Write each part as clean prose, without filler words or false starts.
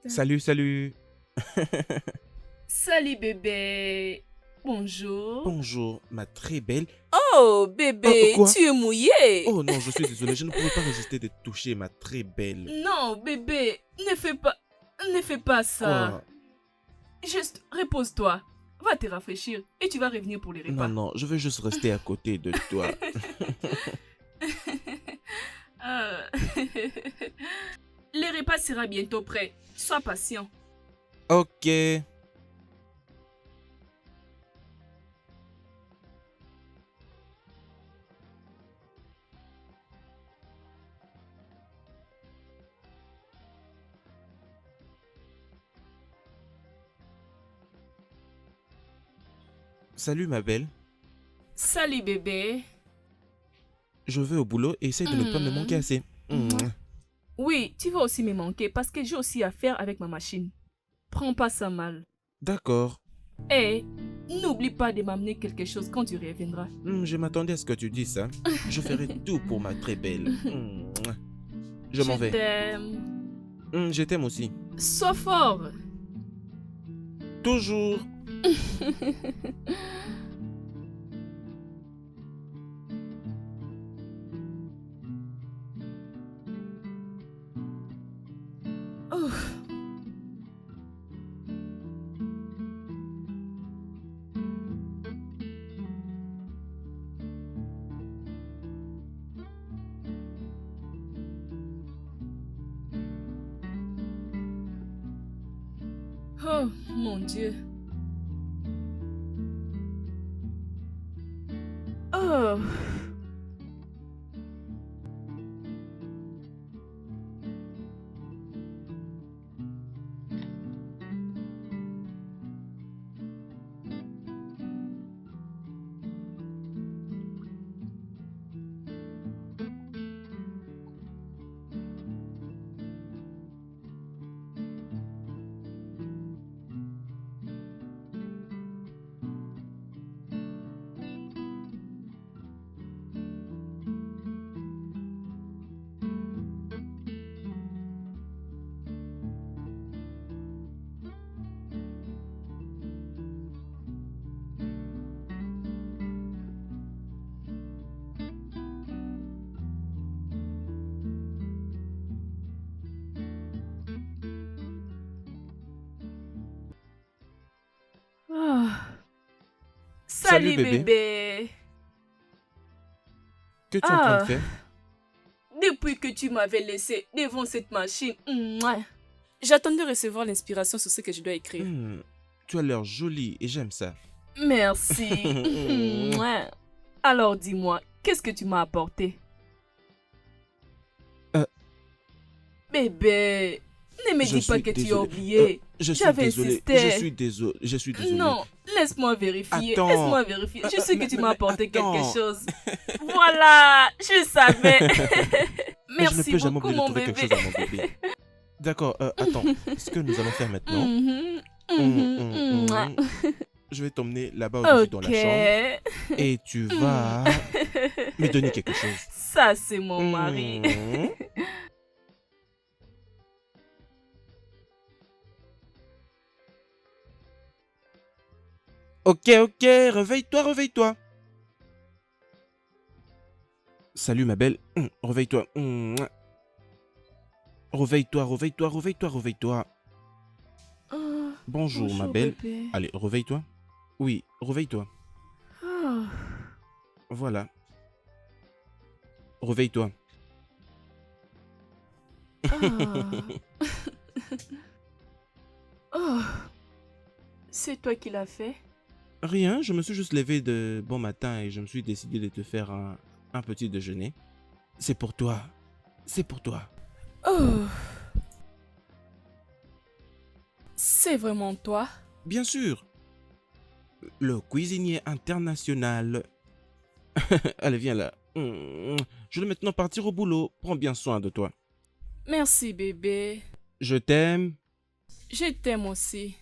Salut, salut. Salut bébé. Bonjour. Bonjour, ma très belle. Oh bébé, Quoi? tu es mouillé. Oh non, je suis désolé, je ne pouvais pas résister de te toucher, ma très belle. Non bébé, ne fais pas ça. Quoi? Juste repose-toi. Va te rafraîchir et tu vas revenir pour les Non, repas. non, je veux juste rester à côté de toi. Euh, Le repas sera bientôt prêt. Sois patient. Ok. Salut, ma belle. Salut bébé. Je vais au boulot et essaye de ne pas me manquer assez. Oui, tu vas aussi me manquer parce que j'ai aussi affaire avec ma machine. Prends pas ça mal. D'accord. Et n'oublie pas de m'amener quelque chose quand tu reviendras. Je m'attendais à ce que tu dises ça. Je ferai tout pour ma très belle. Je m'en Je vais. t'aime. Je t'aime aussi. Sois fort. Toujours. Oh. Oh, mon Dieu. Oh. Ah. Salut, Salut bébé. bébé. Que es-tu en train de Ah. faire? Depuis que tu m'avais laissé devant cette machine, j'attendais de recevoir l'inspiration sur ce que je dois écrire. Tu as l'air jolie et j'aime ça. Merci. Alors dis-moi, qu'est-ce que tu m'as apporté? Euh. Bébé, ne me Je dis pas suis que tu as désolé. oublié. Je suis J'avais désolé. insisté. Je suis désolé. Non, laisse-moi vérifier. Attends. Laisse-moi vérifier. Je sais que tu m'as apporté quelque attends. chose. Voilà, je savais. Mais je ne Merci peux jamais beaucoup, oublier de mon trouver quelque bébé. chose à mon bébé. D'accord, attends. Ce que nous allons faire maintenant, Mouah. je vais t'emmener là-bas au-dessus dans Ok. la chambre et tu vas me donner quelque chose. Ça, c'est mon mari. Hmm. Ok, ok, réveille-toi, réveille-toi. Salut ma belle, réveille-toi. Réveille-toi, réveille-toi, réveille-toi, réveille-toi. Ah, Bonjour ma bonjour, belle. bébé. Allez, réveille-toi. Oui, réveille-toi. Ah. Voilà. Réveille-toi. Ah. Oh. C'est toi qui l'as fait? Rien, je me suis juste levé de bon matin et je me suis décidé de te faire un petit déjeuner. C'est pour toi. C'est pour toi. Oh. C'est vraiment toi? Bien sûr. Le cuisinier international. Allez, viens là. Je vais maintenant partir au boulot. Prends bien soin de toi. Merci, bébé. Je t'aime. Je t'aime aussi.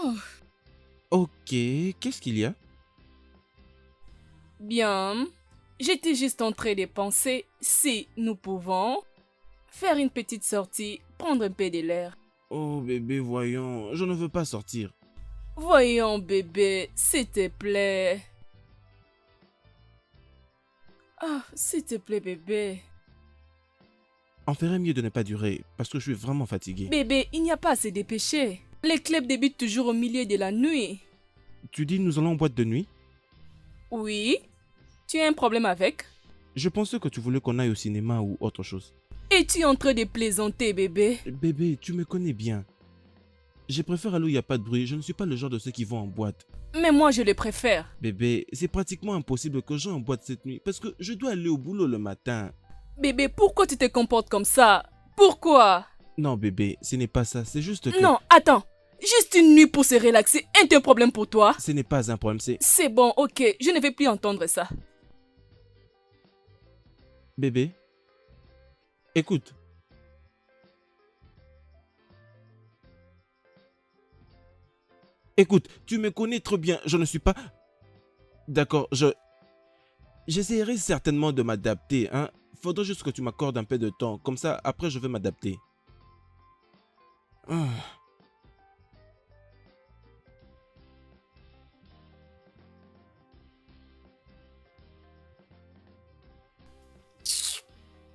Oh, Ok, qu'est-ce qu'il y a? bien. J'étais juste en train de penser si nous pouvons faire une petite sortie, prendre un peu de l'air. Oh bébé, voyons, je ne veux pas sortir. Voyons, bébé, s'il te plaît. Ah, s'il te plaît, bébé. On ferait mieux de ne pas durer, parce que je suis vraiment fatigué. Bébé, il n'y a pas à se dépêcher. Les clubs débutent toujours au milieu de la nuit. Tu dis nous allons en boîte de nuit? Oui? Tu as un problème avec? Je pensais que tu voulais qu'on aille au cinéma ou autre chose. Es-tu en train de plaisanter, bébé? Bébé, tu me connais bien. Je préfère aller où il n'y a pas de bruit, je ne suis pas le genre de ceux qui vont en boîte. Mais moi, je le préfère. Bébé, c'est pratiquement impossible que j'aille en boîte cette nuit, parce que je dois aller au boulot le matin. Bébé, pourquoi tu te comportes comme ça? Pourquoi? Non bébé, ce n'est pas ça, c'est juste que... Non, attends. Juste une nuit pour se relaxer est un problème pour toi? Ce n'est pas un problème, c'est... C'est bon, ok, je ne vais plus entendre ça. Bébé, écoute. Écoute, tu me connais trop bien, je ne suis pas... D'accord, j'essaierai certainement de m'adapter, hein. Faudrait juste que tu m'accordes un peu de temps, comme ça, après je vais m'adapter. Ah.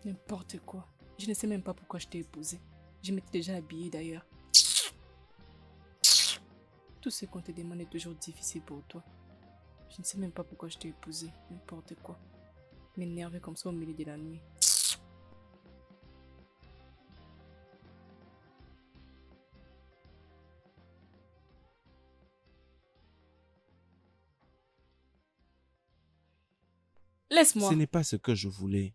N'importe quoi. Je ne sais même pas pourquoi je t'ai épousé. Je m'étais déjà habillée d'ailleurs. Tout ce qu'on te demande est toujours difficile pour toi. Je ne sais même pas pourquoi je t'ai épousé. N'importe quoi. M'énerver comme ça au milieu de la nuit. Ce Laisse-moi. n'est pas ce que je voulais.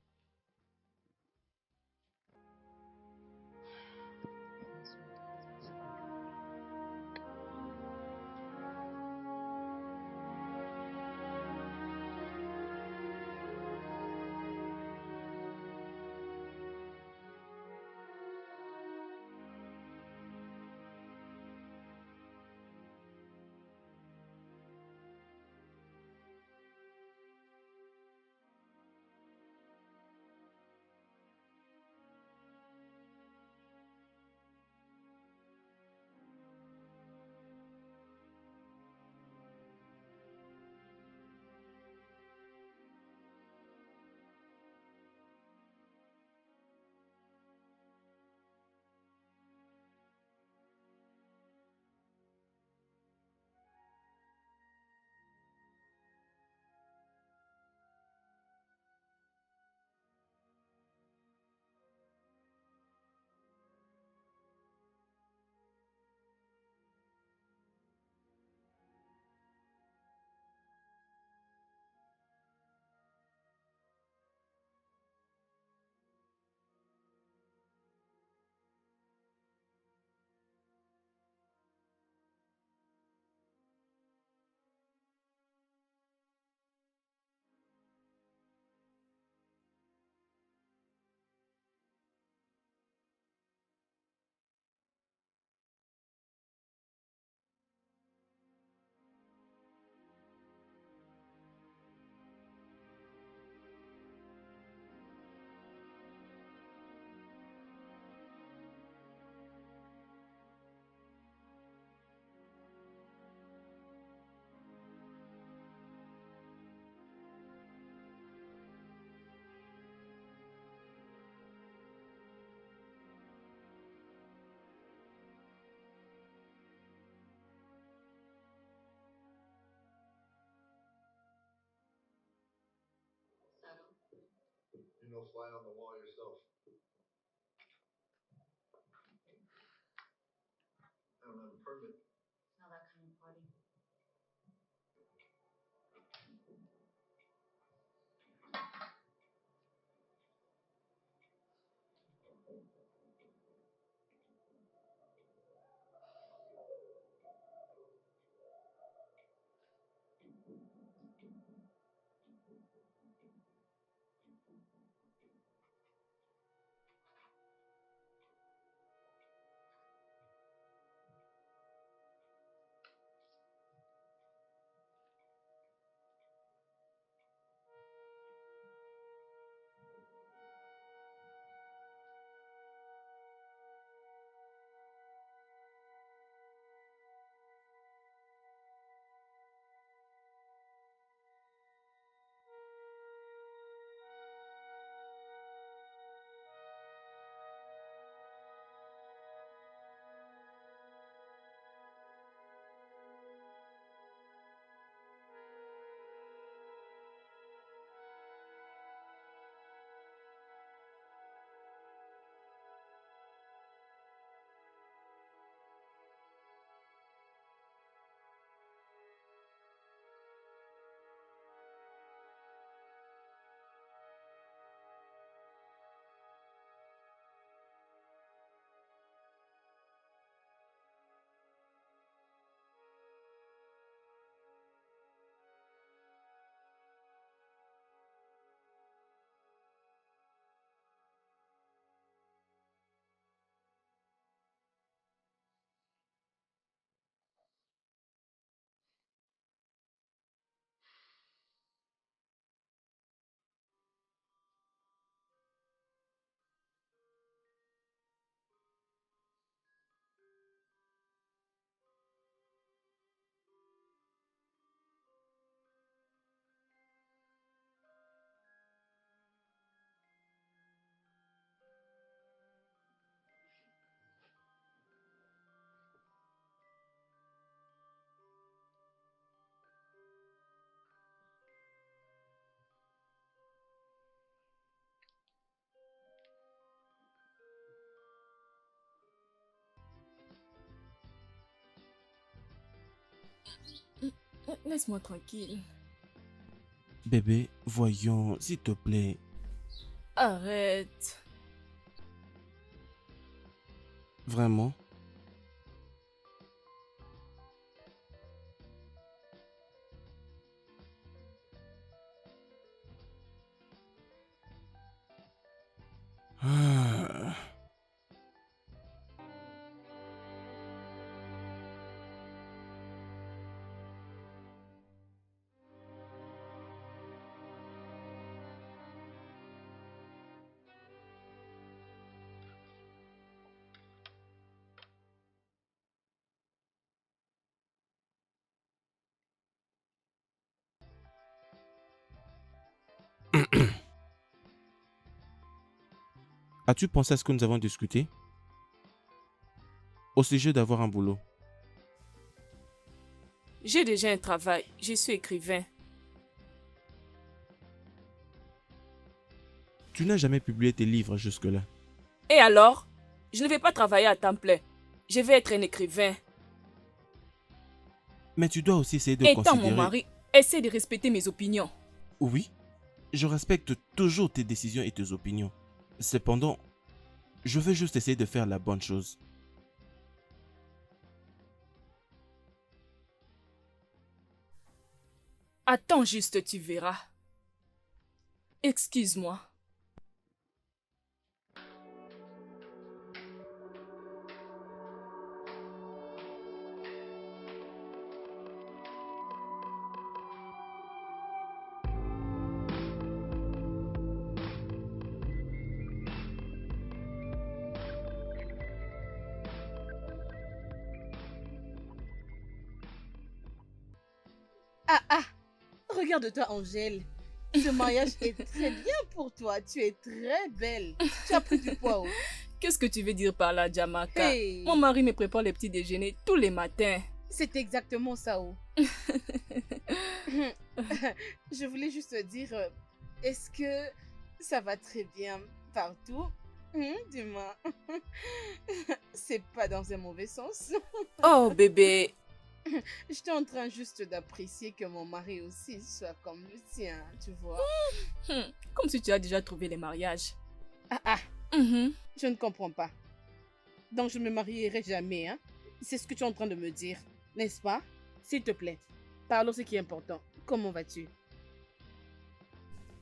Laisse-moi tranquille. Bébé, voyons, s'il te plaît. Arrête. Vraiment? Ah. As-tu pensé à ce que nous avons discuté? Au sujet d'avoir un boulot. J'ai déjà un travail. Je suis écrivain. Tu n'as jamais publié tes livres jusque-là. Et alors? Je ne vais pas travailler à temps plein. Je vais être un écrivain. Mais tu dois aussi essayer de Étant mon considérer... mari, essaie de respecter mes opinions. Oui, je respecte toujours tes décisions et tes opinions. Cependant, je veux juste essayer de faire la bonne chose. Attends juste, tu verras. Excuse-moi. Ah ah, regarde-toi Angèle. Ce mariage est très bien pour toi. Tu es très belle. Tu as pris du poids. Oh. Qu'est-ce que tu veux dire par là, Jamaka? Hey, Mon mari me prépare les petits déjeuners tous les matins. c'est exactement ça. Oh. Je voulais juste te dire, est-ce que ça va très bien partout? Dis-moi. C'est pas dans un mauvais sens. Oh bébé, J'étais en train juste d'apprécier que mon mari aussi soit comme le tien, tu vois. comme si tu as déjà trouvé les mariages. Ah ah, Mhm. je ne comprends pas. Donc je ne me marierai jamais, hein? C'est ce que tu es en train de me dire, n'est-ce pas? S'il te plaît, parlons ce qui est important. Comment vas-tu?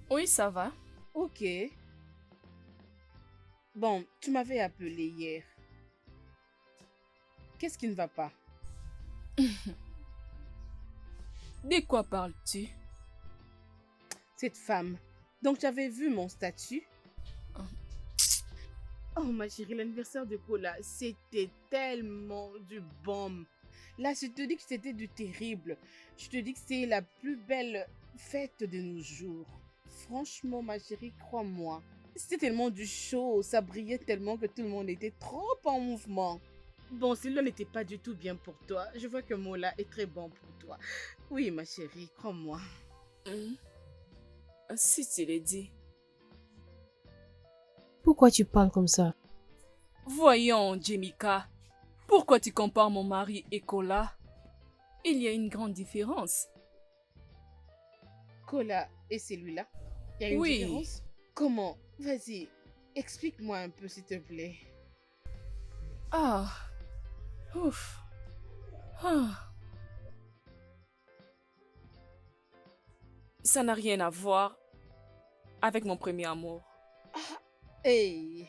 Oui, ça va. Ok. Bon, tu m'avais appelé hier. Qu'est-ce qui ne va pas? De quoi parles-tu? Cette femme. Donc tu avais vu mon statut? Oh. Oh ma chérie, l'anniversaire de Kola, c'était tellement du bon. Là, je te dis que c'était du terrible. Je te dis que c'est la plus belle fête de nos jours. Franchement, ma chérie, crois-moi. C'était tellement du show, ça brillait tellement que tout le monde était trop en mouvement. Bon, celui-là n'était pas du tout bien pour toi. Je vois que Mola est très bon pour toi. Oui, ma chérie, crois-moi. Hmm. Si tu l'as dit. Pourquoi tu parles comme ça? Voyons, Jemika. Pourquoi tu compares mon mari et Kola? Il y a une grande différence. Kola et celui-là, il y a une Oui. différence? Comment? Vas-y, explique-moi un peu, s'il te plaît. Ah. Ouf. Ah. Ça n'a rien à voir avec mon premier amour. Hey!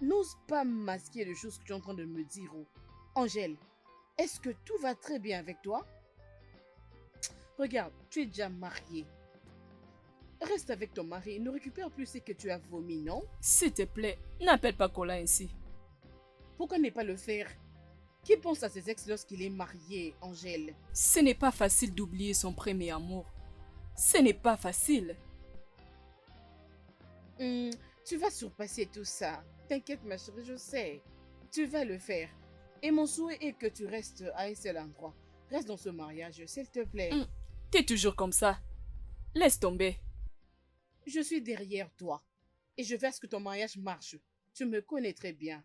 N'ose pas masquer les choses que tu es en train de me dire. Oh. Angèle, est-ce que tout va très bien avec toi? Regarde, tu es déjà mariée. Reste avec ton mari, ne récupère plus ce que tu as vomi, non? S'il te plaît, n'appelle pas Kola ainsi. Pourquoi ne pas le faire? Qui pense à ses ex lorsqu'il est marié, Angèle? Ce n'est pas facile d'oublier son premier amour. Ce n'est pas facile. Tu vas surpasser tout ça. T'inquiète, ma chérie, je sais. Tu vas le faire. Et mon souhait est que tu restes à un seul endroit. Reste dans ce mariage, s'il te plaît. T'es toujours comme ça. Laisse tomber. Je suis derrière toi. Et je veux à ce que ton mariage marche. Tu me connais très bien.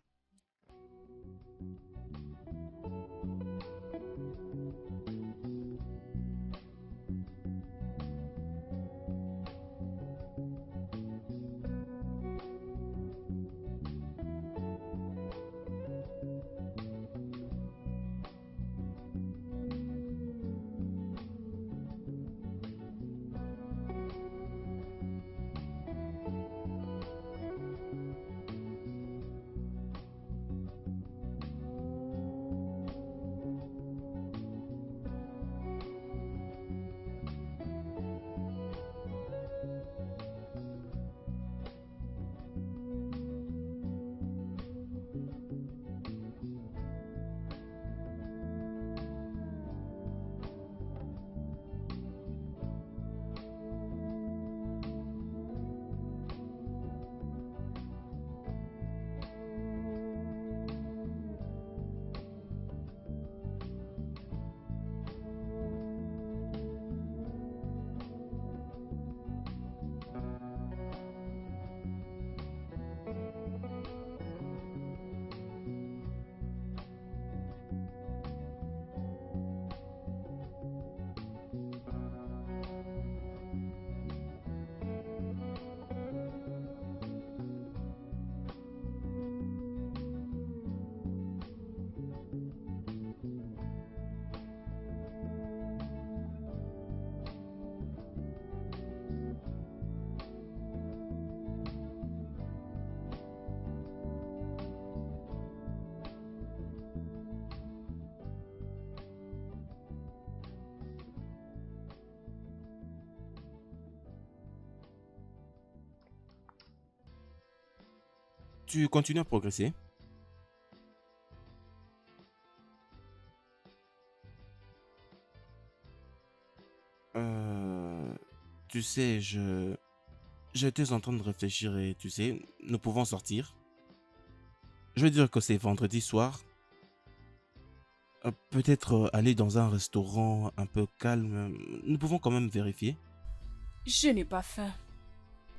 Tu continues à progresser? Euh, Tu sais, j'étais en train de réfléchir et tu sais, nous pouvons sortir. Je veux dire que c'est vendredi soir. Peut-être aller dans un restaurant un peu calme. Nous pouvons quand même vérifier. Je n'ai pas faim.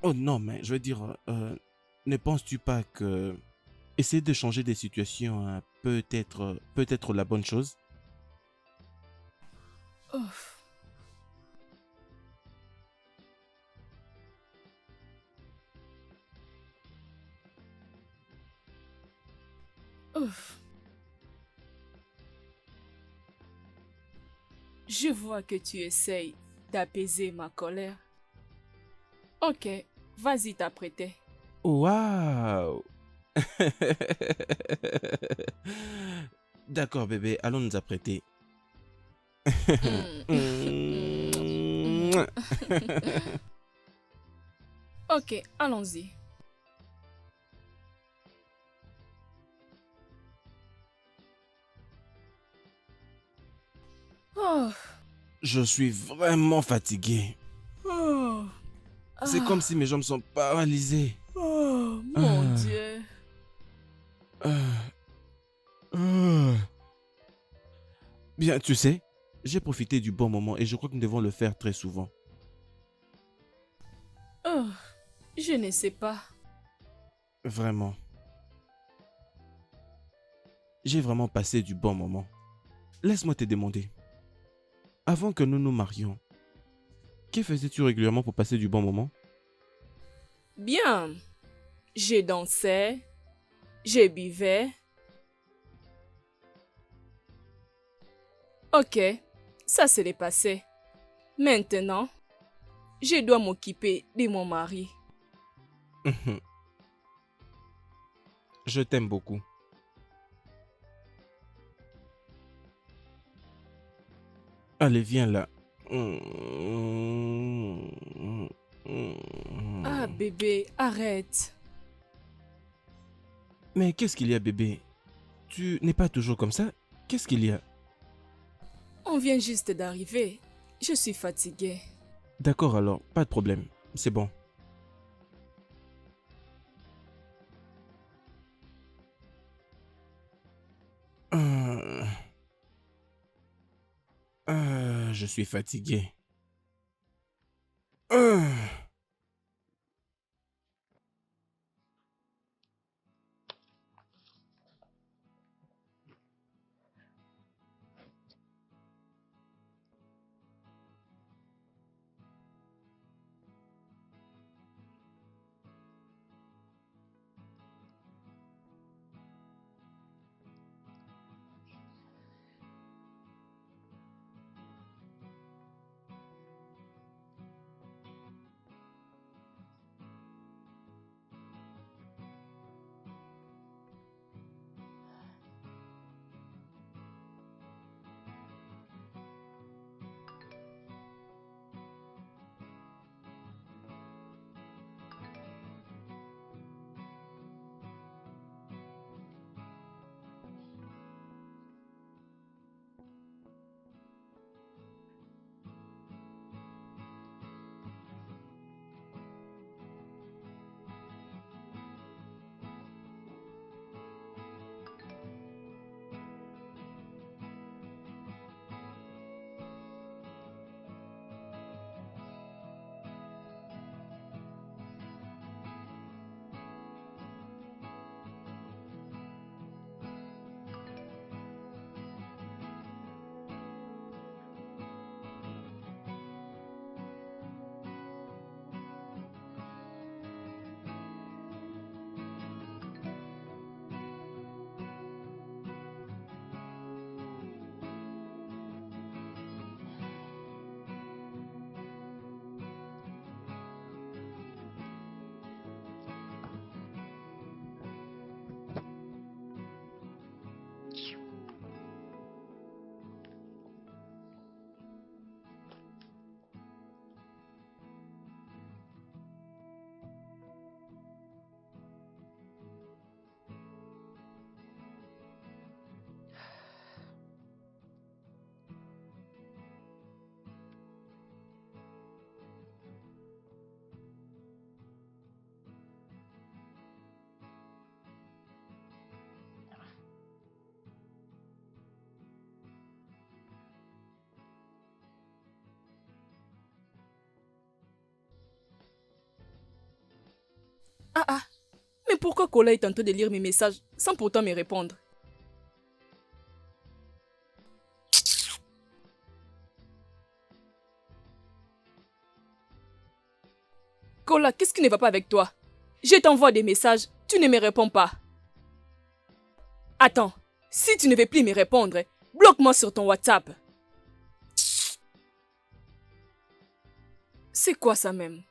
Oh non, mais je veux dire, ne penses-tu pas que essayer de changer des situations peut être la bonne chose? Ouf. Ouf. Je vois que tu essayes d'apaiser ma colère. Ok, vas-y t'apprêter. Waouh! D'accord, bébé, allons nous apprêter. Hmm. Hmm. Ok, allons-y. Oh, Je suis vraiment fatigué. oh, C'est comme ah, si mes jambes sont paralysées. oh, mon Ah, Dieu. ah, ah. Bien, tu sais, j'ai profité du bon moment et je crois que nous devons le faire très souvent. Oh, je ne sais pas. Vraiment. J'ai vraiment passé du bon moment. Laisse-moi te demander, avant que nous nous marions, que faisais-tu régulièrement pour passer du bon moment? Bien, je dansais, je buvais. Ok, ça c'est le passé. Maintenant, je dois m'occuper de mon mari. Je t'aime beaucoup. Allez, viens là. Ah bébé, arrête. Mais qu'est-ce qu'il y a, bébé? Tu n'es pas toujours comme ça? Qu'est-ce qu'il y a? On vient juste d'arriver. Je suis fatiguée. D'accord alors, pas de problème. C'est bon. Euh, je suis fatigué. Euh. Ah ah, mais pourquoi Kola est en train de lire mes messages sans pourtant me répondre? Kola, qu'est-ce qui ne va pas avec toi? Je t'envoie des messages, tu ne me réponds pas. Attends, si tu ne veux plus me répondre, bloque-moi sur ton WhatsApp. C'est quoi ça même?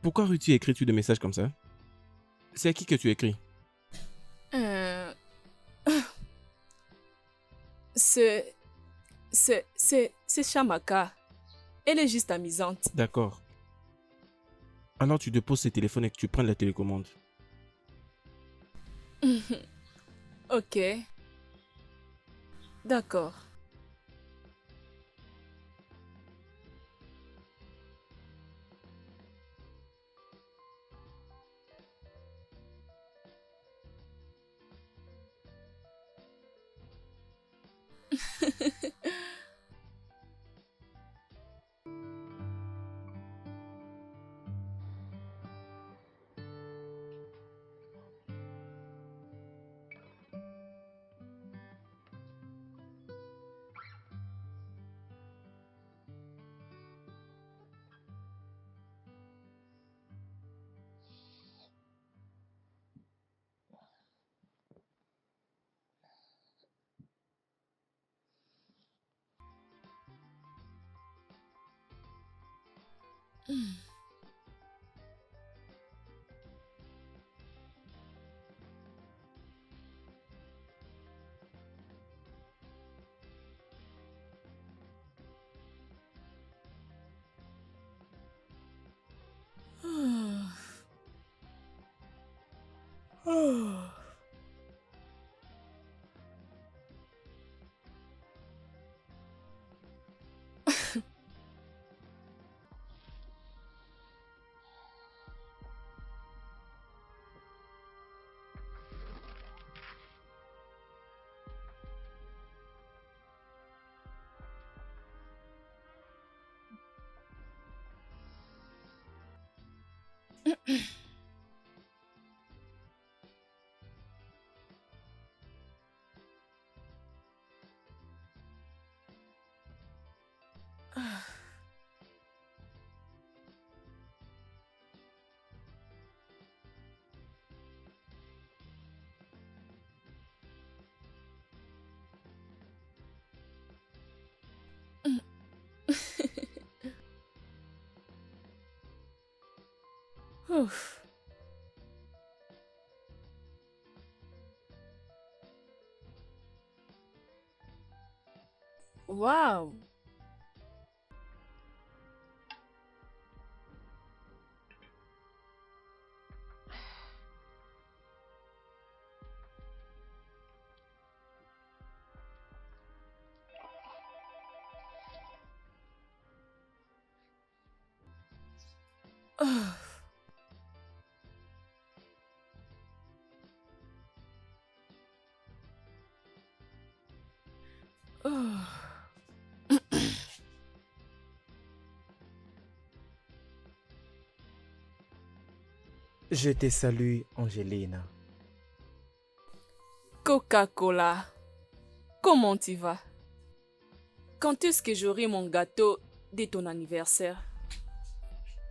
Pourquoi Ruthie écris-tu des messages comme ça? C'est à qui que tu écris? Euh, C'est... C'est Shamaka. Elle est juste amusante. D'accord. Alors tu déposes ce téléphone et que tu prends la télécommande. Ok. D'accord. Ouf. Waouh. Oh. Oh. Je te salue, Angelina. Coca-Cola. Comment tu vas? Quand est-ce que j'aurai mon gâteau de ton anniversaire?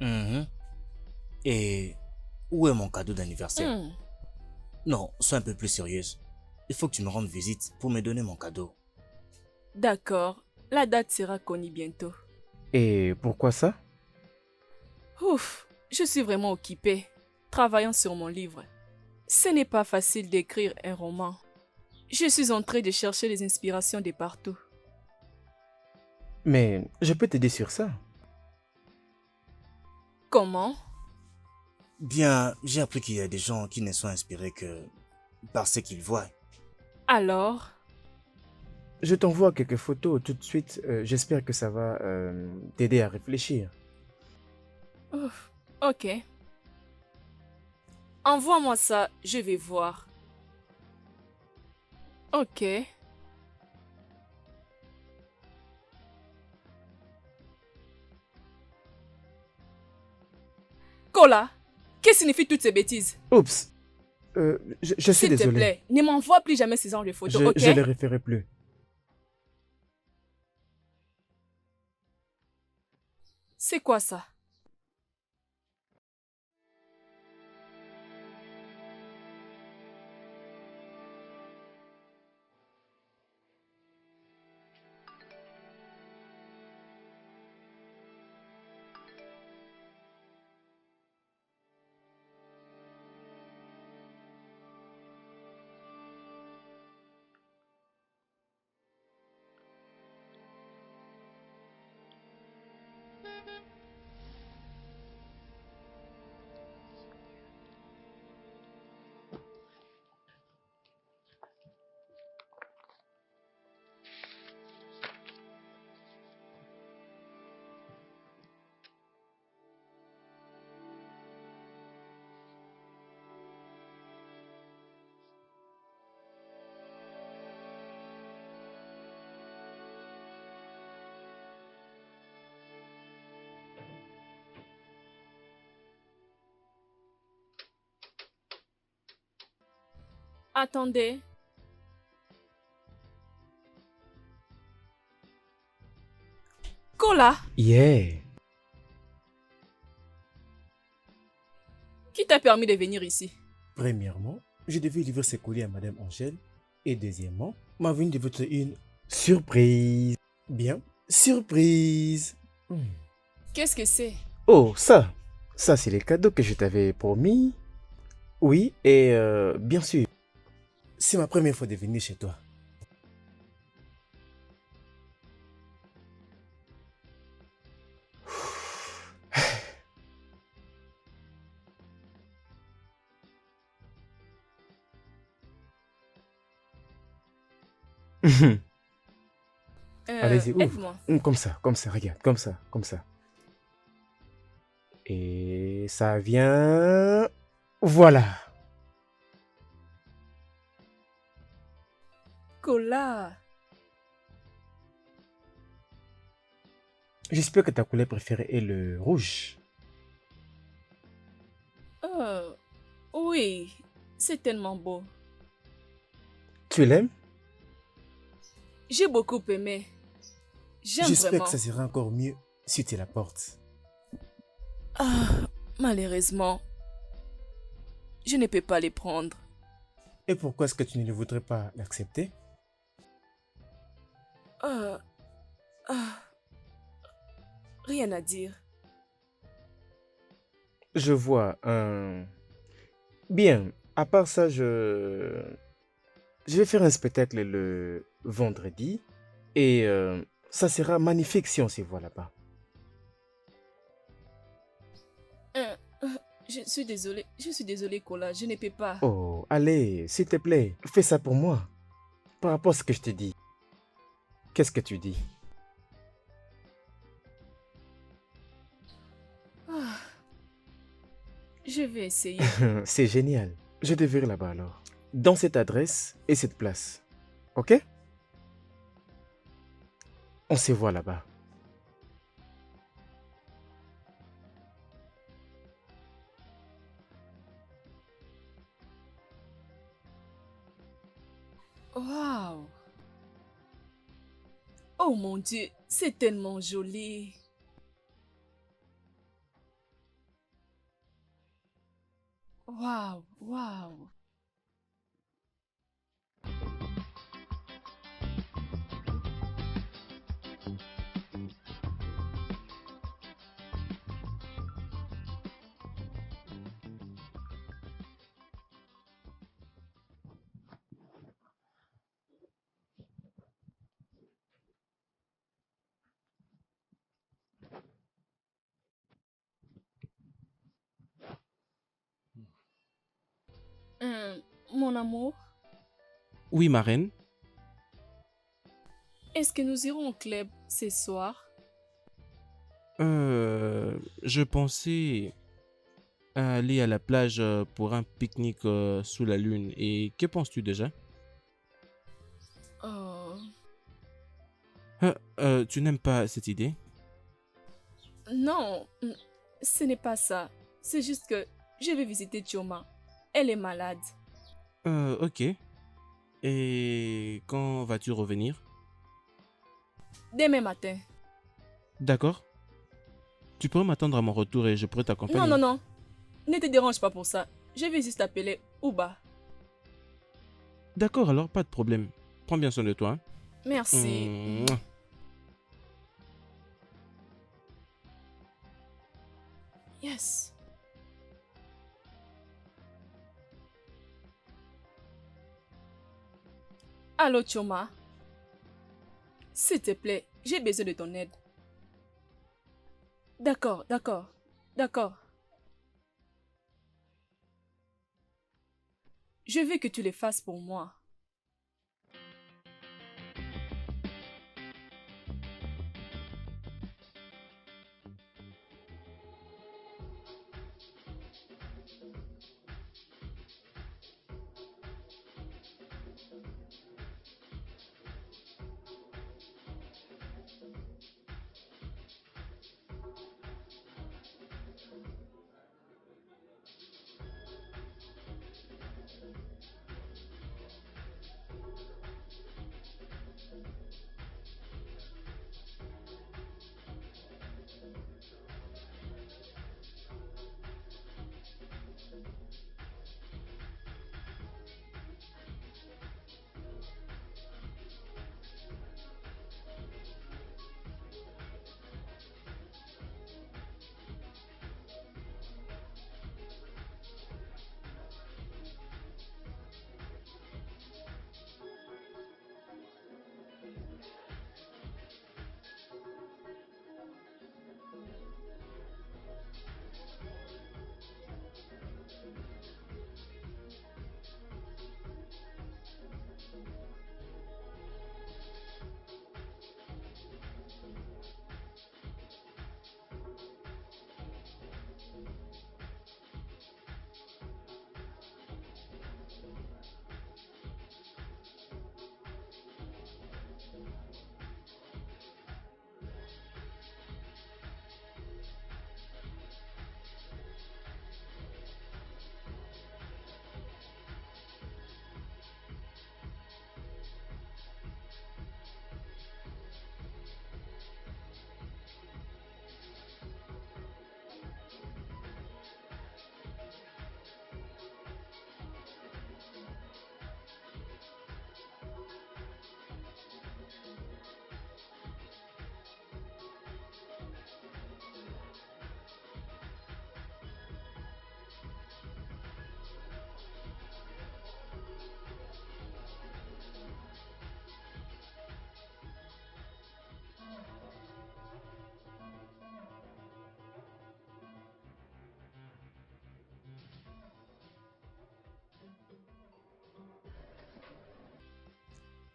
Mhm. Et où est mon cadeau d'anniversaire? Hmm. Non, sois un peu plus sérieuse. Il faut que tu me rendes visite pour me donner mon cadeau. D'accord, la date sera connue bientôt. Et pourquoi ça? Ouf, je suis vraiment occupée, travaillant sur mon livre. Ce n'est pas facile d'écrire un roman. Je suis en train de chercher les inspirations de partout. Mais je peux t'aider sur ça. Comment? Bien, j'ai appris qu'il y a des gens qui ne sont inspirés que par ce qu'ils voient. Alors? Je t'envoie quelques photos tout de suite. J'espère que ça va t'aider à réfléchir. Ouf, ok. Envoie-moi ça, je vais voir. Ok. Kola, que signifient toutes ces bêtises? Oups. Je suis S'il te désolé. plaît, ne m'envoie plus jamais ces genres de photos, ok? Je les référerai plus. C'est quoi ça? Attendez. Kola, Yeah. qui t'a permis de venir ici? Premièrement, je devais livrer ces colis à Madame Angèle. Et deuxièmement, ma venue devait être une surprise. Bien, surprise. Qu'est-ce que c'est? Oh, ça. Ça, c'est les cadeaux que je t'avais promis. Oui, et bien sûr, c'est ma première fois de venir chez toi. Allez-y, ouvre. Aide-moi. Comme ça, regarde, comme ça, comme ça. Et ça vient... Voilà. Kola. J'espère que ta couleur préférée est le rouge. Oui, c'est tellement beau. Tu l'aimes? J'ai beaucoup aimé. J'aime J'espère vraiment. que ça sera encore mieux si tu la portes. Ah, malheureusement, je ne peux pas les prendre. Et pourquoi est-ce que tu ne voudrais pas l'accepter? Ah, ah, rien à dire. Je vois un... Bien, à part ça, je vais faire un spectacle le vendredi. Et ça sera magnifique si on se voit là-bas. Je suis désolée, Kola, je ne peux pas. Oh, allez, s'il te plaît, fais ça pour moi. Par rapport à ce que je te dis. Qu'est-ce que tu dis? Ah, je vais essayer. C'est génial. Je te verrai là-bas alors. Dans cette adresse et cette place. Ok? On se voit là-bas. Waouh! Oh mon Dieu, c'est tellement joli. Waouh, waouh. Mon amour, Oui, ma reine. est-ce que nous irons au club ce soir? Je pensais à aller à la plage pour un pique-nique sous la lune. Et que penses-tu déjà? Oh, Tu n'aimes pas cette idée? non, ce n'est pas ça. C'est juste que je vais visiter Chioma. Elle est malade. Ok. Et quand vas-tu revenir? Demain matin. D'accord. Tu pourrais m'attendre à mon retour et je pourrais t'accompagner. Non, non, non. Ne te dérange pas pour ça. Je vais juste appeler Uba. D'accord, alors pas de problème. Prends bien soin de toi. Merci. Mouah. Yes. Allô, Chioma. S'il te plaît, j'ai besoin de ton aide. D'accord, d'accord, d'accord. Je veux que tu le fasses pour moi.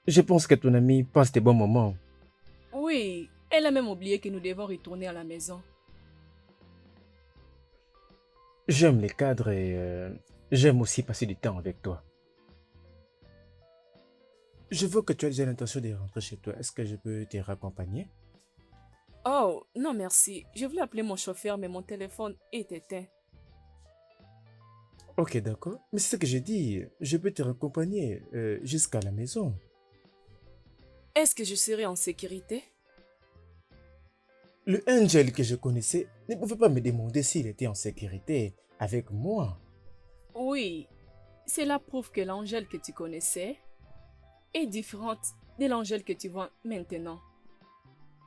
Je pense que ton ami passe des bons moments. Oui, elle a même oublié que nous devons retourner à la maison. J'aime les cadres et j'aime aussi passer du temps avec toi. Je vois que tu as déjà l'intention de rentrer chez toi. Est-ce que je peux te raccompagner? Oh, non merci. Je voulais appeler mon chauffeur, mais mon téléphone est éteint. Ok, d'accord. Mais c'est ce que j'ai dit. Je peux te raccompagner jusqu'à la maison. Est-ce que je serai en sécurité? Le Angel que je connaissais ne pouvait pas me demander s'il était en sécurité avec moi. Oui, cela prouve que l'Angèle que tu connaissais est différente de l'Angèle que tu vois maintenant.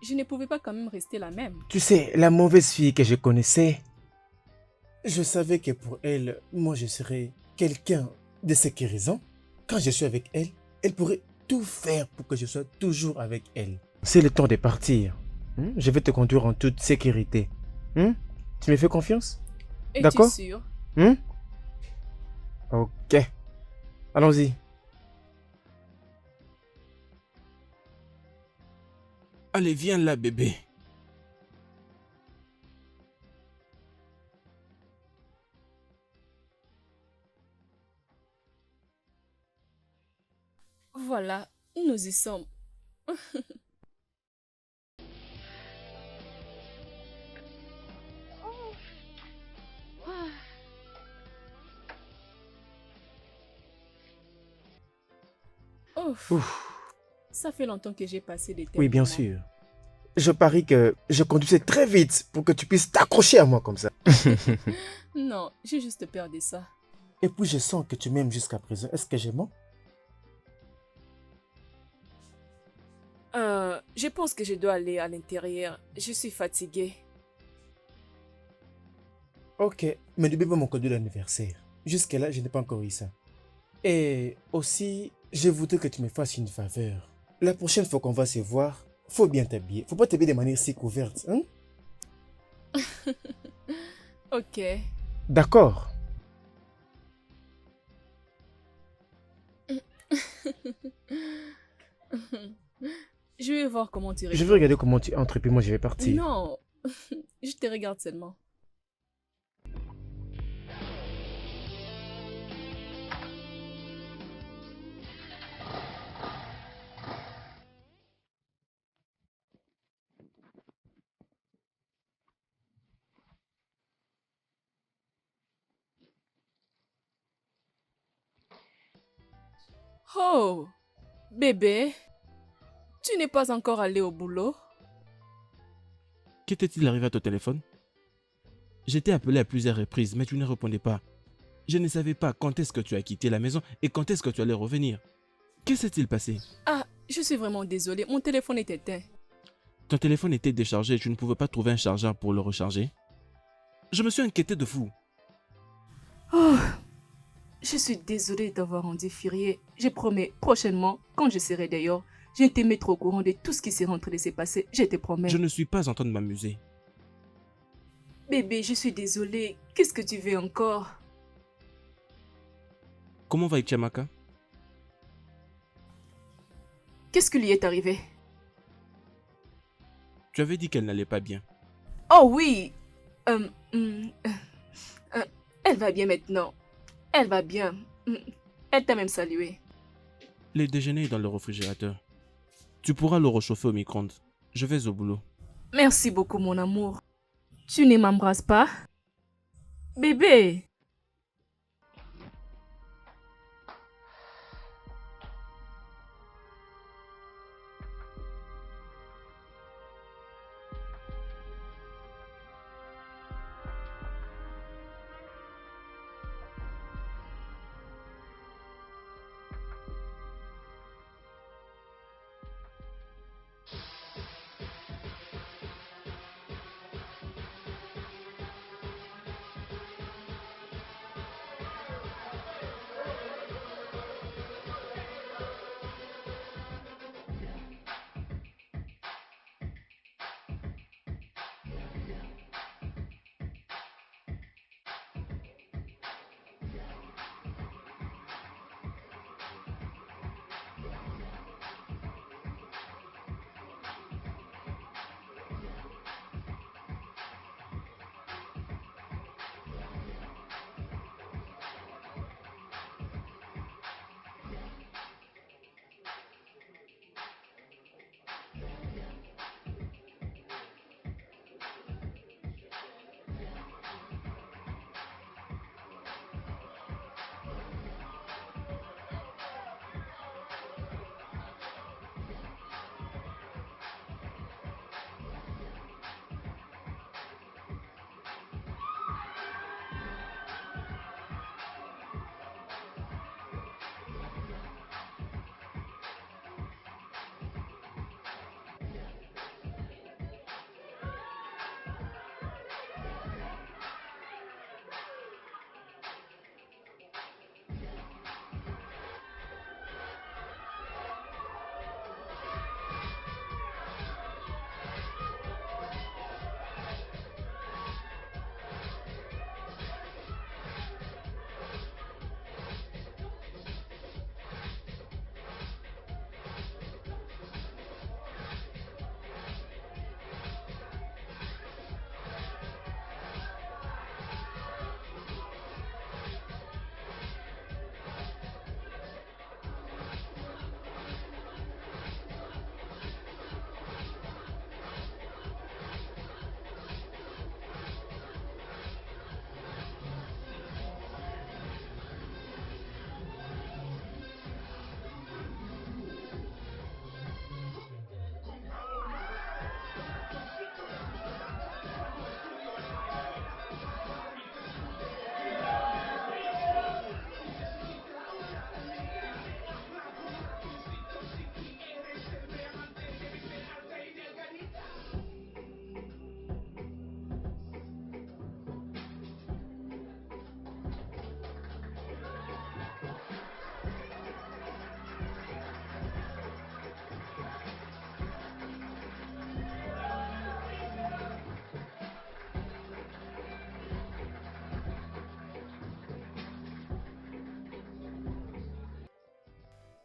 Je ne pouvais pas quand même rester la même. Tu sais, la mauvaise fille que je connaissais, je savais que pour elle, moi je serais quelqu'un de sécurisant. Quand je suis avec elle, elle pourrait tout faire pour que je sois toujours avec elle. C'est le temps de partir. Je vais te conduire en toute sécurité. Tu me fais confiance? Es-tu D'accord? sûr? Ok. Allons-y. Allez, viens là, bébé. Voilà, nous y sommes. Ouf, Ouf. ça fait longtemps que j'ai passé de tels Oui, bien moments. sûr. Je parie que je conduisais très vite pour que tu puisses t'accrocher à moi comme ça. Non, j'ai juste peur de ça. Et puis je sens que tu m'aimes jusqu'à présent. Est-ce que j'ai menti? Je pense que je dois aller à l'intérieur. Je suis fatiguée. Ok, mais n'oublie pas mon cadeau d'anniversaire. Jusque-là, je n'ai pas encore eu ça. Et aussi, je voudrais que tu me fasses une faveur. La prochaine fois qu'on va se voir, faut bien t'habiller. Faut pas t'habiller de manière si couverte, hein? Ok. D'accord. Je vais voir comment tu Je vais réponds. regarder comment tu entres et puis moi je vais partir. Non, je te regarde seulement. Oh, bébé, tu n'es pas encore allé au boulot? Qu'était-il arrivé à ton téléphone? J'étais appelé à plusieurs reprises, mais tu ne répondais pas. Je ne savais pas quand est-ce que tu as quitté la maison et quand est-ce que tu allais revenir. Que s'est-il passé? Ah, je suis vraiment désolée, mon téléphone est éteint. Ton téléphone était déchargé et tu ne pouvais pas trouver un chargeur pour le recharger? Je me suis inquiété de fou. Oh, je suis désolée d'avoir rendu furieux. Je promets, prochainement, quand je serai dehors, je te mettre au courant de tout ce qui s'est en train de se passer. Je te promets. Je ne suis pas en train de m'amuser. Bébé, je suis désolée. Qu'est-ce que tu veux encore? Comment va Ichamaka? Qu'est-ce qui lui est arrivé? Tu avais dit qu'elle n'allait pas bien. Oh oui. Euh, hum, euh, euh, Elle va bien maintenant. Elle va bien. Elle t'a même salué. Le déjeuner est dans le réfrigérateur. Tu pourras le réchauffer au micro-ondes. Je vais au boulot. Merci beaucoup, mon amour. Tu ne m'embrasses pas? Bébé.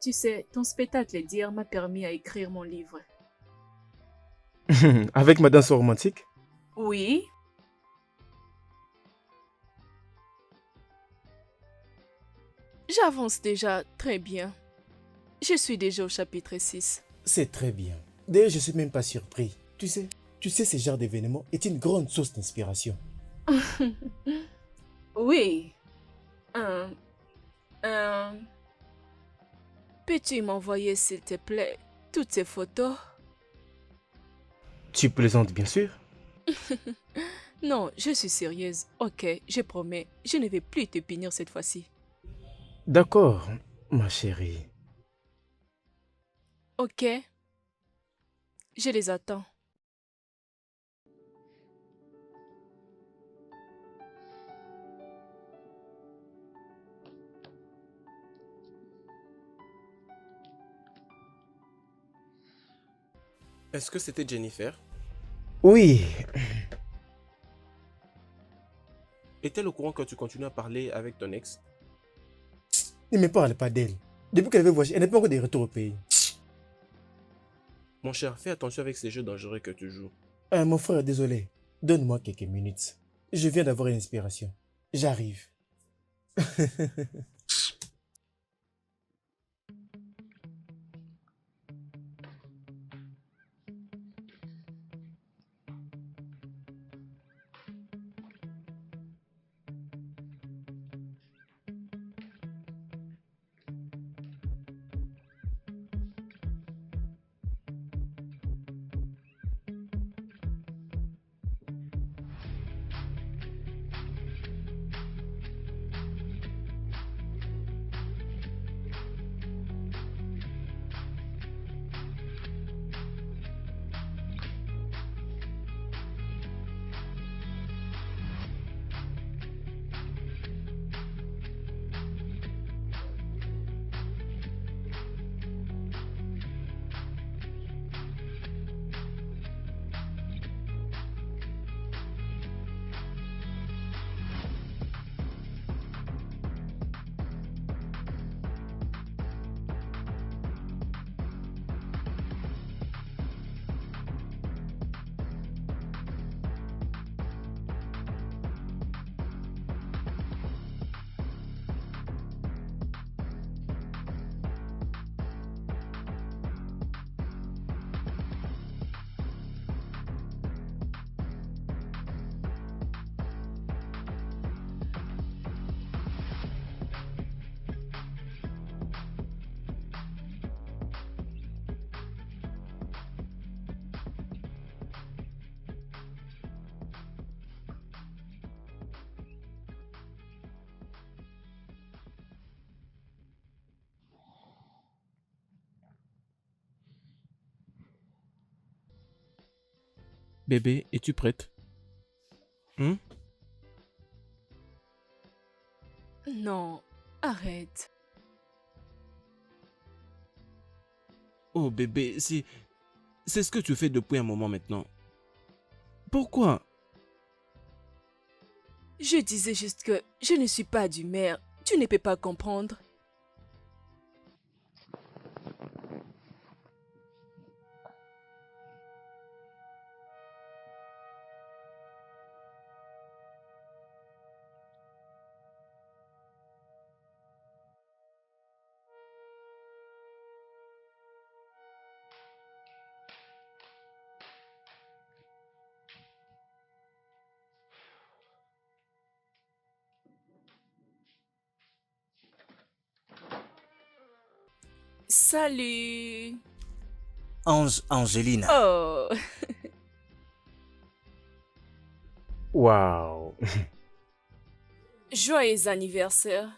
Tu sais, ton spectacle d'hier m'a permis à écrire mon livre. Avec ma danse romantique? Oui, j'avance déjà très bien. Je suis déjà au chapitre 6. C'est très bien. D'ailleurs, je suis même pas surpris. Tu sais, ce genre d'événement est une grande source d'inspiration. Oui. Euh, euh, Peux-tu m'envoyer, s'il te plaît, toutes ces photos? Tu plaisantes bien sûr? Non, je suis sérieuse. Ok, je promets, je ne vais plus te punir cette fois-ci. D'accord, ma chérie. Ok, je les attends. Est-ce que c'était Jennifer? Oui, Est-elle au courant que tu continues à parler avec ton ex? Ne me parle pas d'elle. Depuis qu'elle avait voyagé, elle n'est pas encore de retour au pays. Mon cher, fais attention avec ces jeux dangereux que tu joues. Mon frère, désolé. Donne-moi quelques minutes. Je viens d'avoir une inspiration. J'arrive. Bébé, es-tu prête? Hmm? Non, arrête. Oh bébé, c'est ce que tu fais depuis un moment maintenant. Pourquoi? Je disais juste que je ne suis pas du maire. Tu ne peux pas comprendre. Salut. Angelina. Oh, waouh. joyeux anniversaire.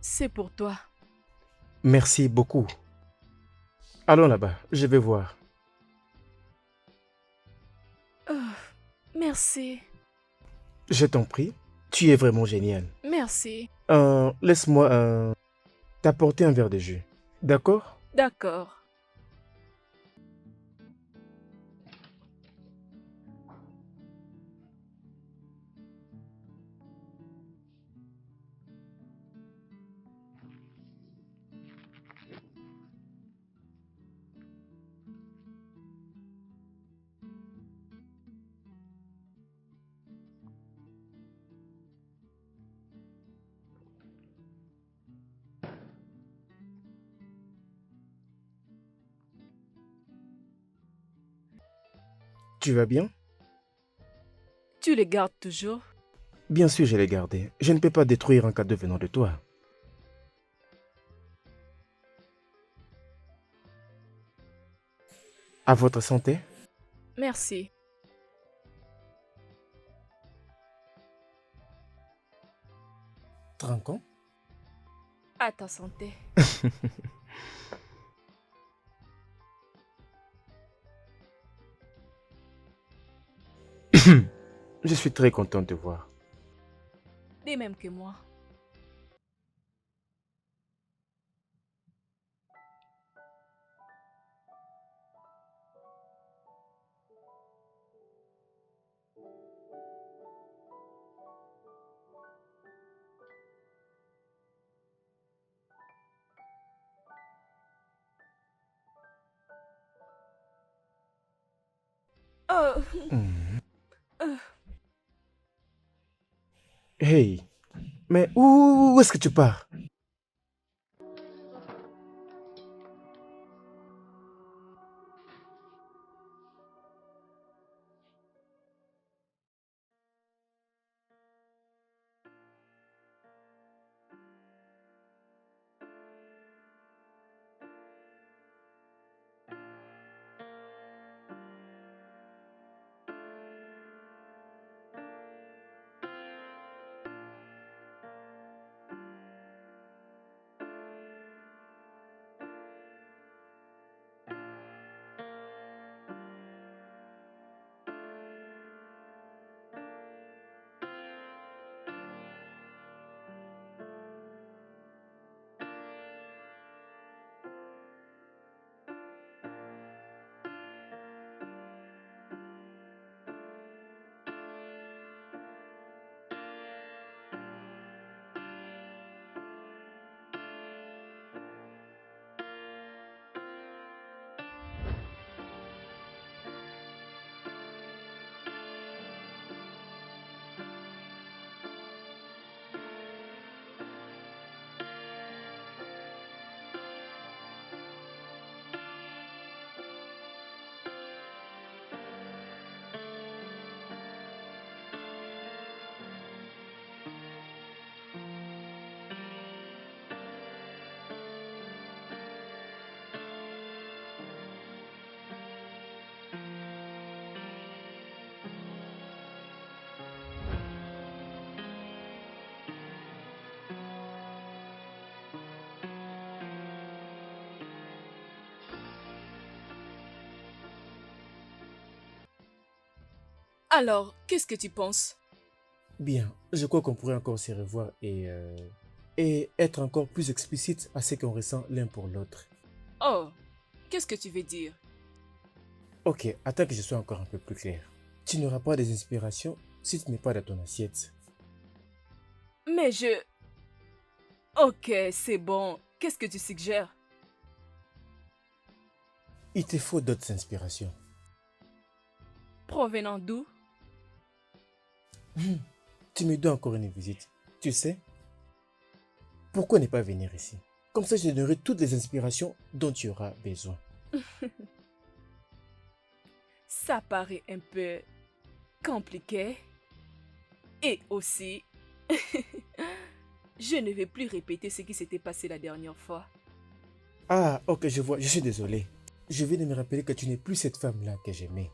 C'est pour toi. Merci beaucoup. Allons là-bas, je vais voir. Oh, merci. Je t'en prie, tu es vraiment génial. Merci. Laisse-moi t'apporter un verre de jus. D'accord? D'accord. Tu vas bien? Tu les gardes toujours? Bien sûr, je l'ai gardé. Je ne peux pas détruire un cadeau venant de toi. À votre santé? Merci. Trinquons. À ta santé. Je suis très content de te voir. De même que moi. Oh, Mhm. euh, Hey, mais où est-ce que tu pars? alors, qu'est-ce que tu penses? Bien, je crois qu'on pourrait encore se revoir et être encore plus explicite à ce qu'on ressent l'un pour l'autre. Oh, qu'est-ce que tu veux dire? Ok, attends que je sois encore un peu plus clair. Tu n'auras pas des inspirations si tu n'es pas dans ton assiette. Mais je... Ok, c'est bon. Qu'est-ce que tu suggères? Il te faut d'autres inspirations. Provenant d'où? Tu me dois encore une visite. Tu sais, pourquoi ne pas venir ici? Comme ça, je te donnerai toutes les inspirations dont tu auras besoin. Ça paraît un peu compliqué. Et aussi, je ne vais plus répéter ce qui s'était passé la dernière fois. Ah, ok, je vois, je suis désolé. Je viens de me rappeler que tu n'es plus cette femme-là que j'aimais.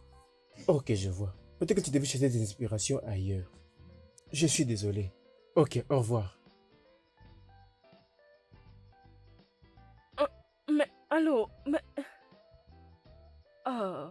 Ok, je vois. Peut-être que tu devais chercher des inspirations ailleurs. Je suis désolé. Ok, au revoir. Oh, mais, allô, mais... Oh,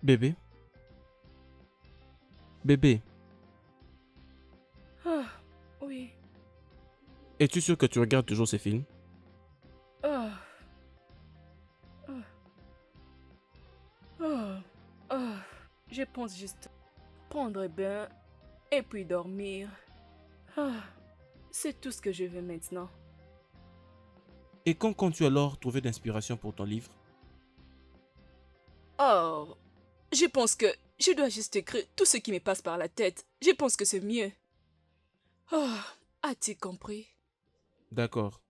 Bébé? Bébé, ah, oui. es-tu sûr que tu regardes toujours ces films? Oh, oh, oh, oh. Je pense juste prendre un bain et puis dormir. Ah, c'est tout ce que je veux maintenant. Et quand comptes-tu alors trouver d'inspiration pour ton livre? Oh, je pense que je dois juste écrire tout ce qui me passe par la tête. Je pense que c'est mieux. Oh, as-tu compris? D'accord.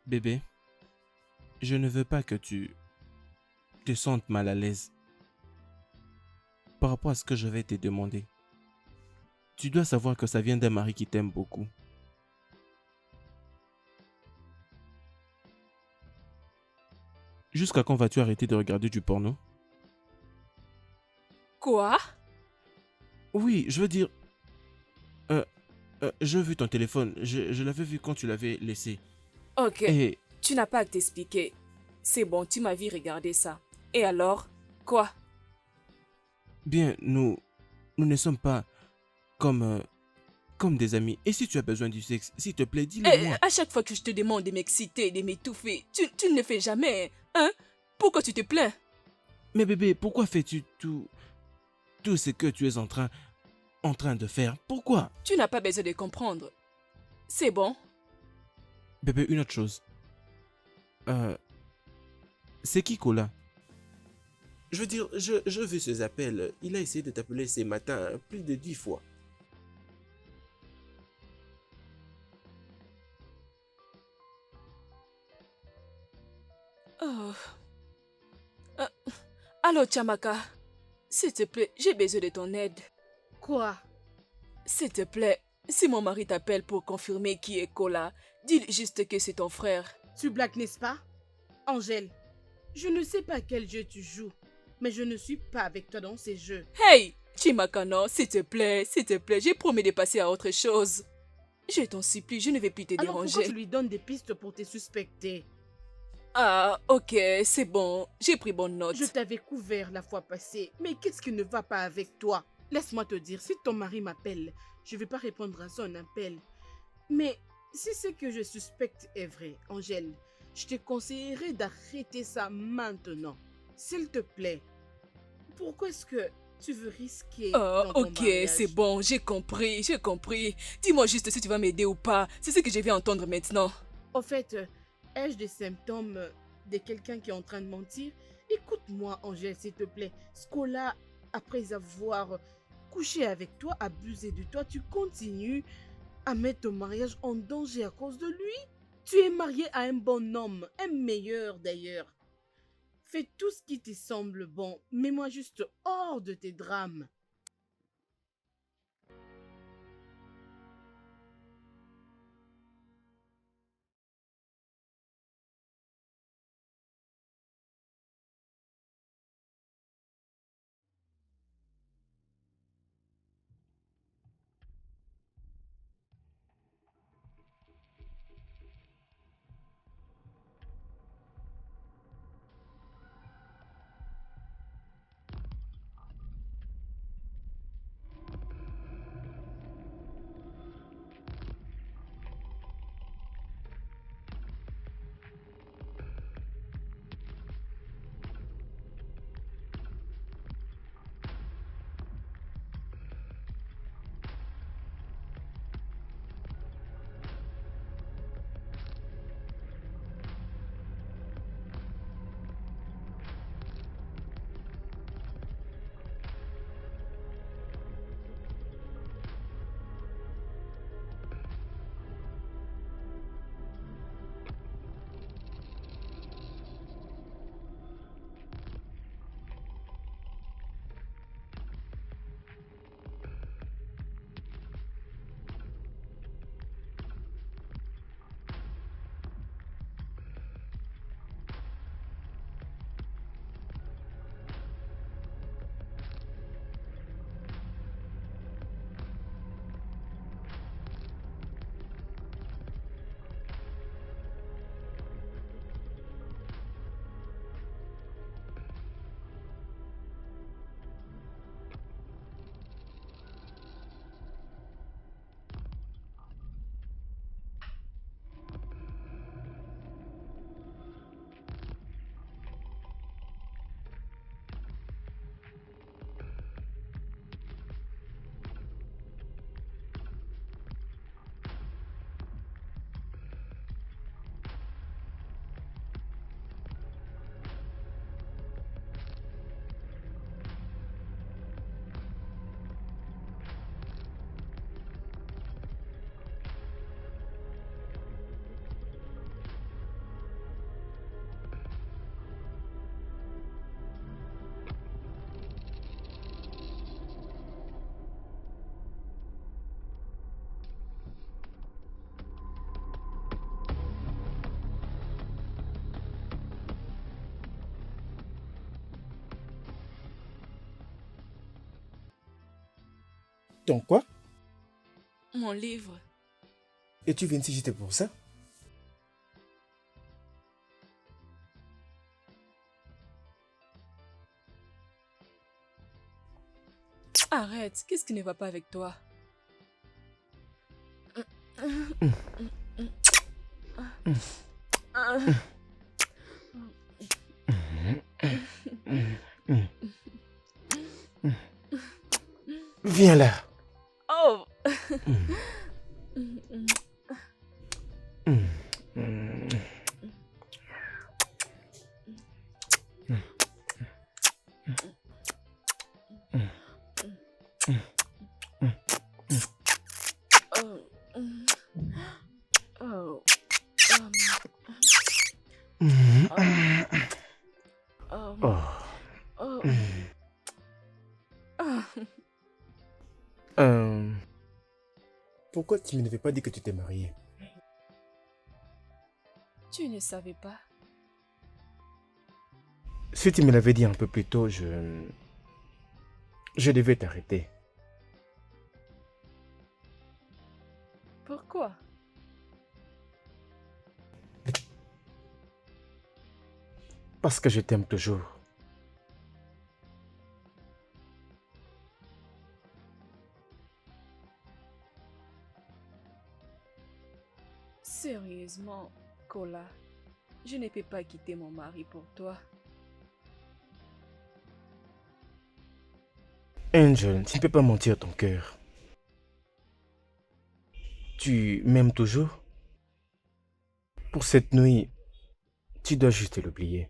Bébé, je ne veux pas que tu te sentes mal à l'aise par rapport à ce que je vais te demander. Tu dois savoir que ça vient d'un mari qui t'aime beaucoup. Jusqu'à quand vas-tu arrêter de regarder du porno? Quoi? Oui, je veux dire... Euh, j'ai vu ton téléphone. Je l'avais vu quand tu l'avais laissé. Ok, Et tu n'as pas à t'expliquer. C'est bon, tu m'as vu regarder ça. Et alors? Quoi? bien, nous ne sommes pas comme, comme des amis. Et si tu as besoin du sexe, s'il te plaît, dis-le moi. À chaque fois que je te demande de m'exciter, de m'étouffer, tu ne le fais jamais, hein? Pourquoi tu te plains? Mais bébé, pourquoi fais-tu tout ce que tu es en train de faire? Pourquoi? Tu n'as pas besoin de comprendre. C'est bon? Bébé, une autre chose. Euh, c'est qui Kola? Je veux dire, je vu ses appels. Il a essayé de t'appeler ces matins plus de 10 fois. Oh. Euh, Allô, Chamaka. S'il te plaît, j'ai besoin de ton aide. Quoi? S'il te plaît, si mon mari t'appelle pour confirmer qui est Kola, dis juste que c'est ton frère. Tu blagues, n'est-ce pas? Angèle, je ne sais pas quel jeu tu joues, mais je ne suis pas avec toi dans ces jeux. Hey, Chimaka, non, s'il te plaît, j'ai promis de passer à autre chose. Je t'en supplie, je ne vais plus te Alors pourquoi déranger. tu lui donnes des pistes pour te suspecter? Ah, ok, c'est bon, j'ai pris bonne note. Je t'avais couvert la fois passée, mais qu'est-ce qui ne va pas avec toi? Laisse-moi te dire, si ton mari m'appelle, je ne vais pas répondre à son appel. Mais si ce que je suspecte est vrai, Angèle, je te conseillerais d'arrêter ça maintenant. S'il te plaît. Pourquoi est-ce que tu veux risquer Oh, dans ton ok, mariage? c'est bon, j'ai compris, j'ai compris. Dis-moi juste si tu vas m'aider ou pas. C'est ce que je vais entendre maintenant. Au fait, ai-je des symptômes de quelqu'un qui est en train de mentir? Écoute-moi, Angèle, s'il te plaît. Scola, après avoir couché avec toi, abusé de toi, tu continues à mettre ton mariage en danger à cause de lui? Tu es marié à un bon homme, un meilleur d'ailleurs. Fais tout ce qui te semble bon. Mets-moi juste hors de tes drames. Donc quoi? Mon livre. Et tu viens ici juste pour ça? Arrête, qu'est-ce qui ne va pas avec toi? Viens là. Oh! Oh. Oh. Oh. Oh. Ah. Euh, Pourquoi tu ne m'avais pas dit que tu t'es marié? Tu ne savais pas? Si tu me l'avais dit un peu plus tôt, je devais t'arrêter. Pourquoi? Parce que je t'aime toujours. Sérieusement, Kola, je ne peux pas quitter mon mari pour toi. Angel, tu ne peux pas mentir ton cœur. Tu m'aimes toujours? Pour cette nuit, tu dois juste l'oublier.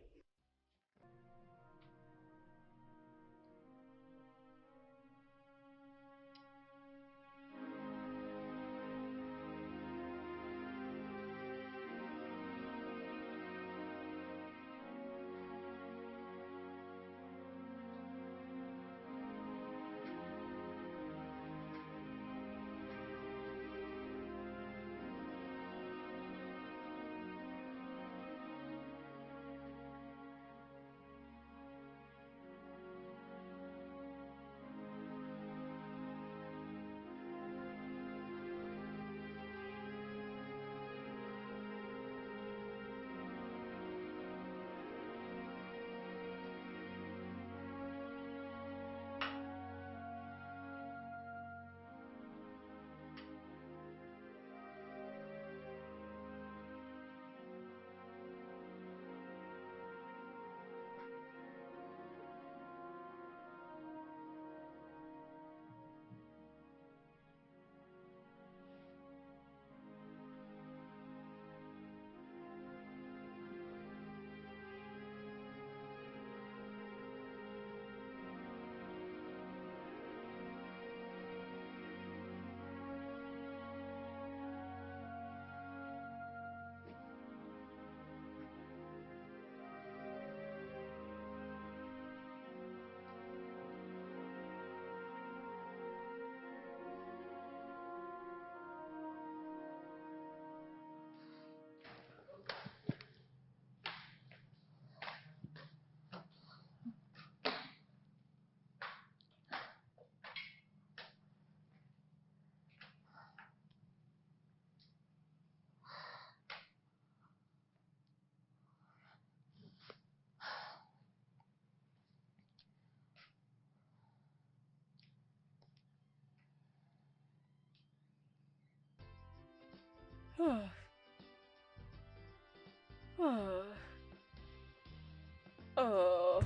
Oh. Oh. Oh.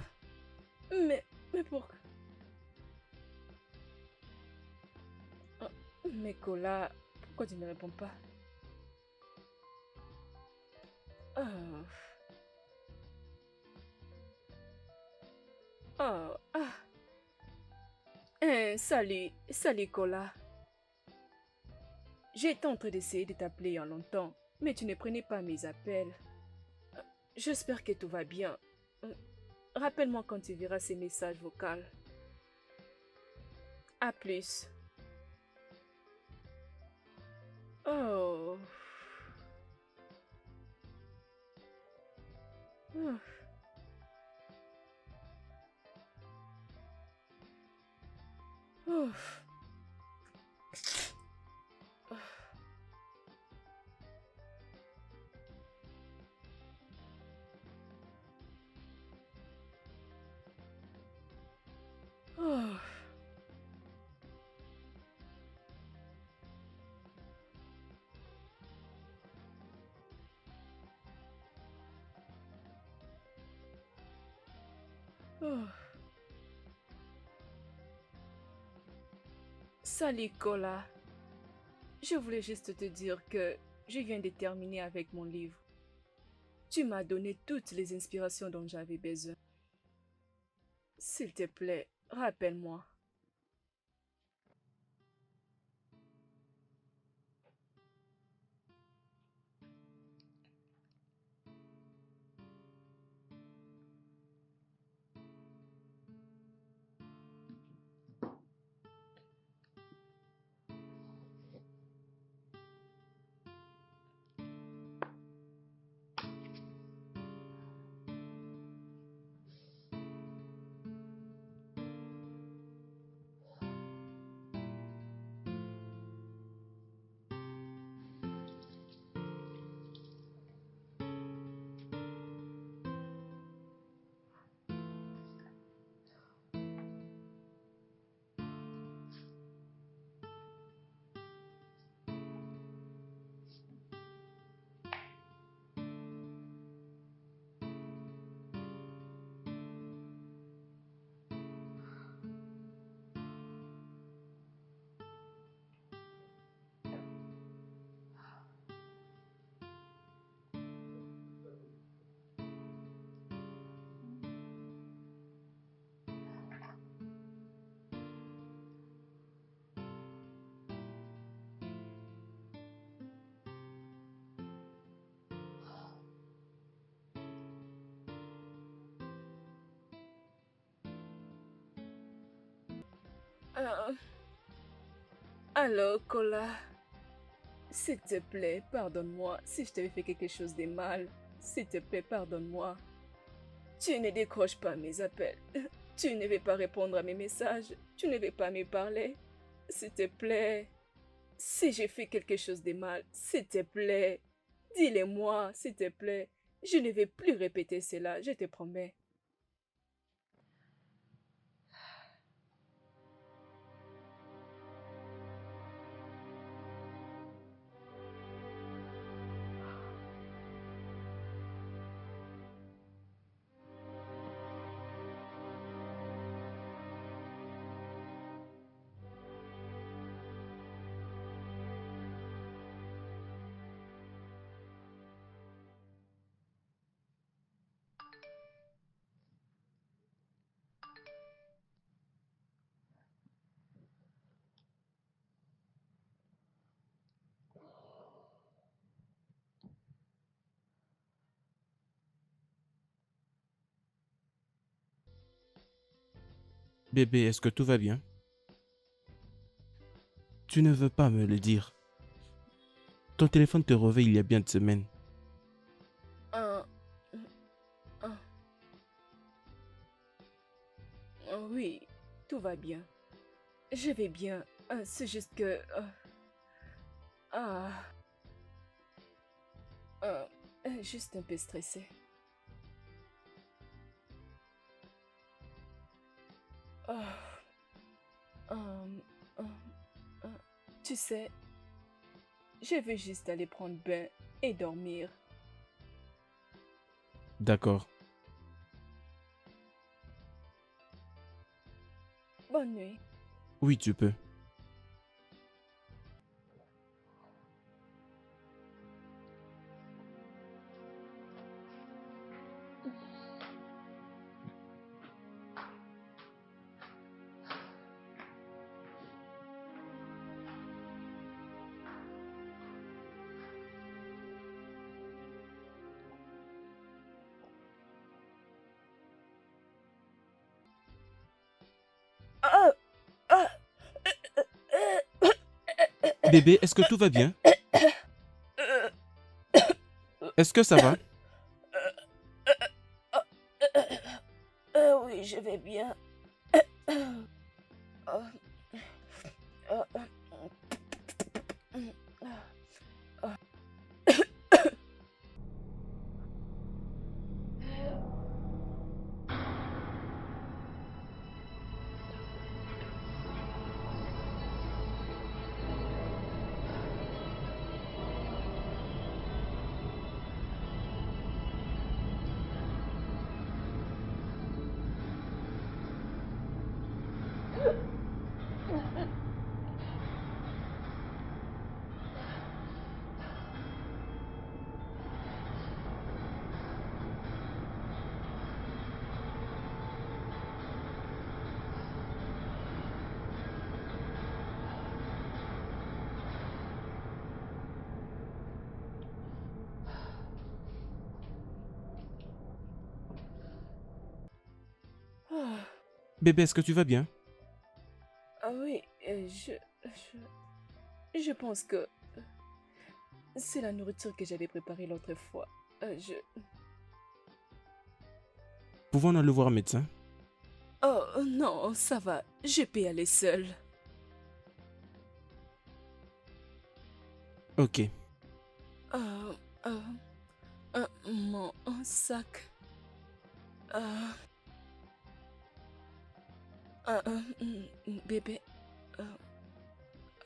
Mais pourquoi? Mais Kola, pourquoi tu ne réponds pas? Oh. Oh. Ah. Salut Kola. J'étais en train d'essayer de t'appeler il y a longtemps, mais tu ne prenais pas mes appels. J'espère que tout va bien. Rappelle-moi quand tu verras ces messages vocaux. À plus. Oh. Oh. Oh. Oh. Salut, Kola. Je voulais juste te dire que je viens de terminer avec mon livre. Tu m'as donné toutes les inspirations dont j'avais besoin. S'il te plaît, rappelle-moi. Euh, alors, Kola, s'il te plaît, pardonne-moi si je t'avais fait quelque chose de mal. S'il te plaît, pardonne-moi. Tu ne décroches pas mes appels. Tu ne veux pas répondre à mes messages. Tu ne veux pas me parler. S'il te plaît. Si j'ai fait quelque chose de mal, s'il te plaît. Dis-le-moi, s'il te plaît. Je ne vais plus répéter cela, je te promets. Bébé, est-ce que tout va bien? Tu ne veux pas me le dire. Ton téléphone te réveille il y a bien de semaines. Ah, ah, oui, tout va bien. Je vais bien. C'est juste que... ah, juste un peu stressée. Ah, euh, euh, euh, tu sais, je veux juste aller prendre bain et dormir. D'accord. Bonne nuit. Oui, tu peux. Ah, ah, Bébé, est-ce que tout va bien? Est-ce que ça va? oui, je vais bien. Ah, ah, ah. Ah, Bébé, est-ce que tu vas bien? ah oui, je pense que c'est la nourriture que j'avais préparée l'autre fois. Je... Pouvons-nous aller voir un médecin? Oh non, ça va, je peux y aller seule. Ok. Euh, euh, mon sac. Euh, bébé. Euh,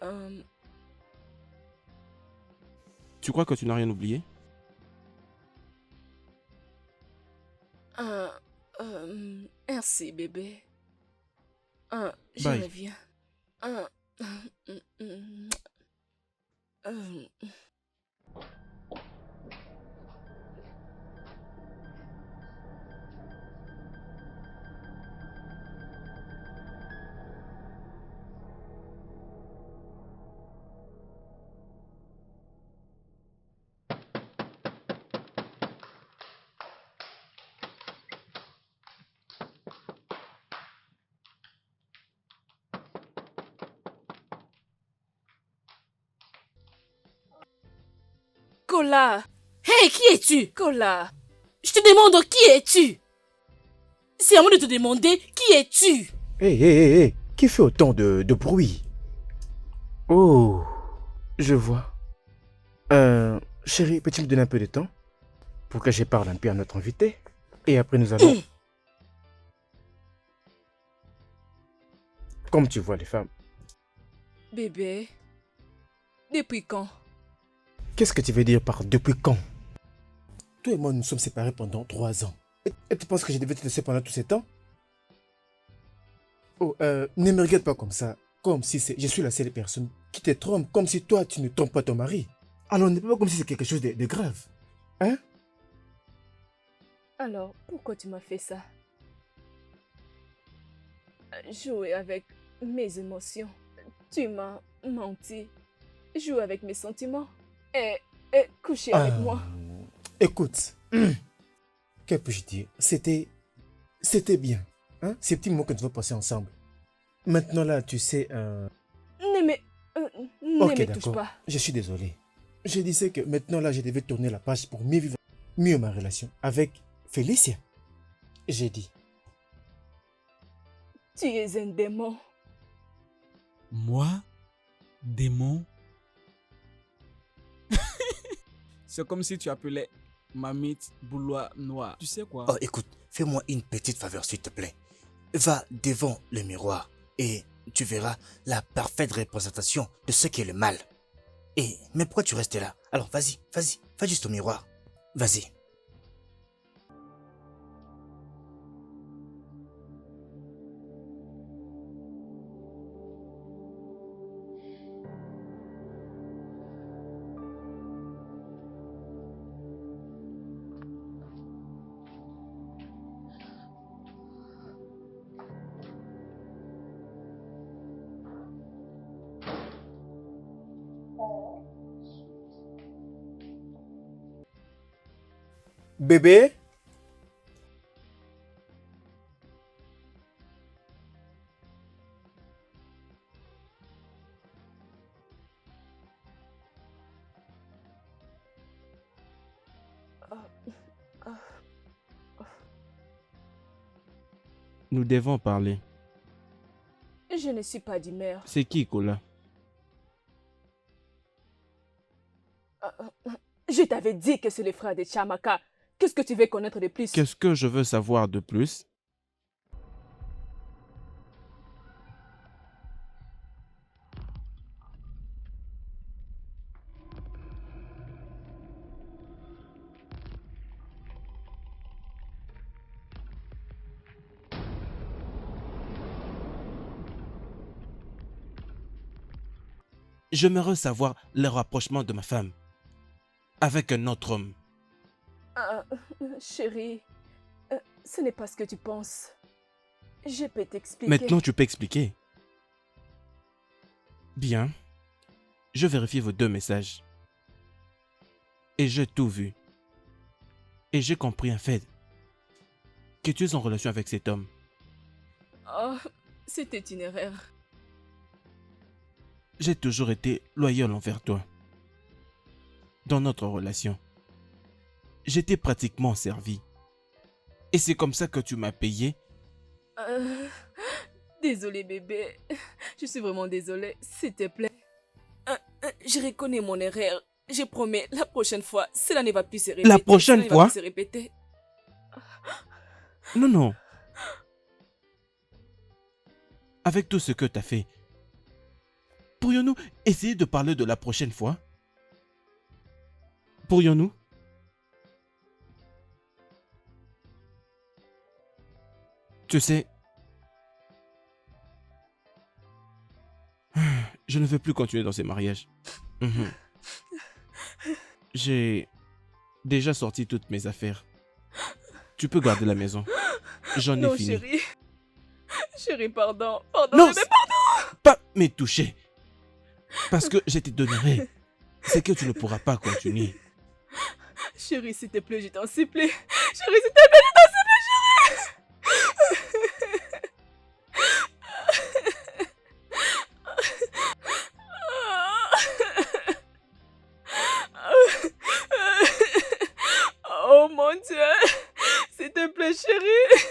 euh, Tu crois que tu n'as rien oublié? merci, bébé. Je Bye. reviens. Euh, euh, euh, euh, Kola! Hey, qui es-tu? Kola! Je te demande qui es-tu? C'est à moi de te demander qui es-tu? Hé, hé, hé, hé, qui fait autant de bruit? Oh, je vois. Chérie, peux-tu me donner un peu de temps pour que je parle un peu à notre invité? Et après, nous allons... Comme tu vois les femmes. Bébé. Depuis quand? Qu'est-ce que tu veux dire par depuis quand? Toi et moi, nous sommes séparés pendant 3 ans. Et tu penses que je devais te laisser pendant tout ce temps? Oh, ne me regarde pas comme ça. Comme si je suis la seule personne qui te trompe. Comme si toi, tu ne trompes pas ton mari. Alors, ne pas comme si c'est quelque chose de grave. Hein? Alors, pourquoi tu m'as fait ça? Jouer avec mes émotions. Tu m'as menti. Jouer avec mes sentiments. Et coucher avec moi. Écoute. Que puis-je dire? C'était bien. Hein? Ces petits mots que nous avons passés ensemble. Maintenant là, tu sais... Ne me, ne Ok, me touche d'accord. pas. Je suis désolé. Je disais que maintenant là, je devais tourner la page pour mieux vivre mieux ma relation avec Félicia. J'ai dit. Tu es un démon. Moi, démon. C'est comme si tu appelais Mamite Boulois Noir. Tu sais quoi? Oh, écoute, fais-moi une petite faveur, s'il te plaît. Va devant le miroir et tu verras la parfaite représentation de ce qu'est le mal. Mais pourquoi tu restes là? Alors, vas-y, va juste au miroir. Vas-y. Bébé? Nous devons parler. Je ne suis pas d'humeur. C'est qui, Kola? Je t'avais dit que c'est le frère de Chamaka. Qu'est-ce que tu veux connaître de plus? Qu'est-ce que je veux savoir de plus? J'aimerais savoir le rapprochement de ma femme avec un autre homme. Ah, chérie, ce n'est pas ce que tu penses. Je peux t'expliquer. Maintenant, tu peux expliquer. Bien. Je vérifie vos 2 messages. Et j'ai tout vu. Et j'ai compris en fait que tu es en relation avec cet homme. Oh, c'était une erreur. J'ai toujours été loyal envers toi. Dans notre relation, j'étais pratiquement servi. Et c'est comme ça que tu m'as payé. Désolée bébé. Je suis vraiment désolée. S'il te plaît. Je reconnais mon erreur. Je promets, la prochaine fois, cela ne va plus se répéter. La prochaine Cela ne va fois? plus se répéter. Non, non. Avec tout ce que tu as fait, pourrions-nous essayer de parler de la prochaine fois? Pourrions-nous? Tu sais, je ne veux plus continuer dans ces mariages. Mhm. J'ai déjà sorti toutes mes affaires. Tu peux garder la maison. J'en ai Non, fini. chérie. Chérie, pardon. Pardon, Non, bébé, pas me toucher. Parce que je te donnerai. C'est que tu ne pourras pas continuer. Chérie, s'il te plaît, je t'en supplie. Chérie, s'il te plaît, je t'en supplie, chérie. Oh mon Dieu. S'il te plaît, chérie.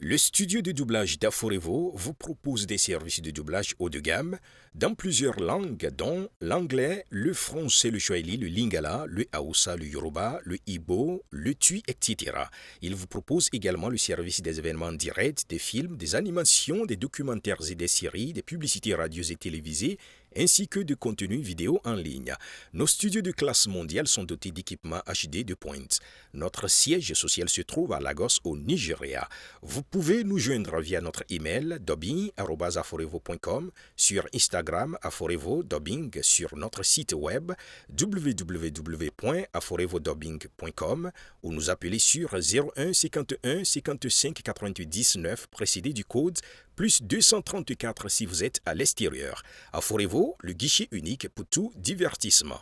Le studio de doublage d'Aforevo vous propose des services de doublage haut de gamme dans plusieurs langues dont l'anglais, le français, le swahili, le lingala, le hausa, le yoruba, le igbo, le tui, etc. Il vous propose également le service des événements directs, des films, des animations, des documentaires et des séries, des publicités radio et télévisées, ainsi que de contenus vidéo en ligne. Nos studios de classe mondiale sont dotés d'équipements HD de pointe. Notre siège social se trouve à Lagos, au Nigeria. Vous pouvez nous joindre via notre email dubbing@aforevo.com, sur Instagram Aforevo Dubbing, sur notre site web www.aforevodubbing.com ou nous appeler sur 01 51 55 88 19 précédé du code plus 234 si vous êtes à l'extérieur. Aforevo, le guichet unique pour tout divertissement.